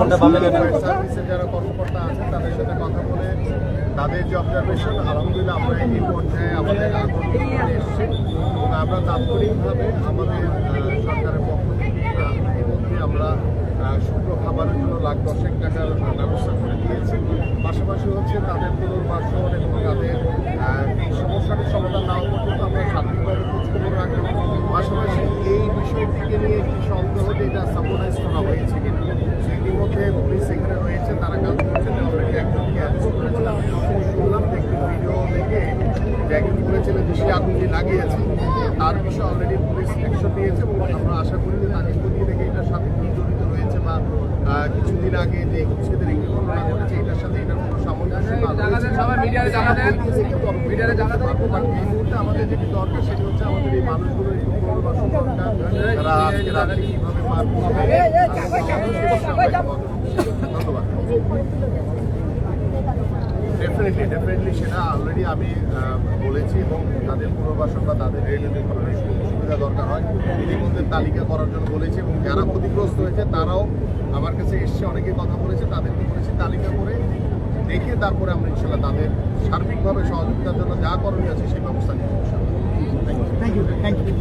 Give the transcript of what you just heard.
সার্ভিসের যারা কর্মকর্তা আছেন তাদের সাথে কথা বলে তাদের যে অবজারভেশন, আলহামদুলিল্লাহ আমরা এই পর্যায়ে আমাদের আন্দোলনে এসেছি এবং আমরা তাৎক্ষণিকভাবে আমাদের সরকারের পক্ষ থেকে এই মধ্যে আমরা শুকনো খাবারের জন্য $10,00,000 টাকার ব্যবস্থা করে দিয়েছি। পাশাপাশি হচ্ছে তাদের পুনর্বাসন এবং তাদের এই সমস্যাটির সমাধান না হওয়া পর্যন্ত আমরা সার্বিকভাবে খোঁজখবর রাখবো। পাশাপাশি এই বিষয়টিকে নিয়ে একটি সন্দেহ যে এটা সাপোর্টাইজ করা হয়েছে কিনা, ইতিমধ্যে পুলিশ এখানে রয়েছে, তারা কাজ করছেন। অলরেডি একজনকে অ্যারেস্ট করেছিলাম, শুনলাম যে একটি ভিডিও দেখে যে একজন বলেছিলেন যে সে আগুনটি লাগিয়েছে, তার বিষয়ে অলরেডি পুলিশ অ্যাকশন নিয়েছে এবং আমরা আশা করি যে তাকে খতিয়ে দেখে এটার সাথে জড়িত রয়েছে বা কিছুদিন আগে যে উচ্ছেদের একটি ঘটনা ঘটেছে এটার সাথে এটার কোনো সামঞ্জস্য এই মুহূর্তে আমাদের যেটি দরকার সেটি হচ্ছে আমাদের এই মানুষগুলো একটু পুনর্বাসন দরকার, তারা আজকে রাত্রে কীভাবে পার করবে। ধন্যবাদ। ডেফিনেটলি সেটা অলরেডি আমি বলেছি এবং তাদের পুনর্বাসন বা তাদের রেলের ধরনের সুবিধা দরকার হয় ইতিমধ্যে তালিকা করার জন্য বলেছি এবং যারা ক্ষতিগ্রস্ত হয়েছে তারাও আমার কাছে এসছে, অনেকে কথা বলেছে, তাদেরকে বলেছি তালিকা করে দেখে তারপরে আমরা ইনশাল্লাহ তাদের সার্বিকভাবে সহযোগিতার জন্য যা করণীয় আছে সেই ব্যবস্থা নিয়ে। Thank you.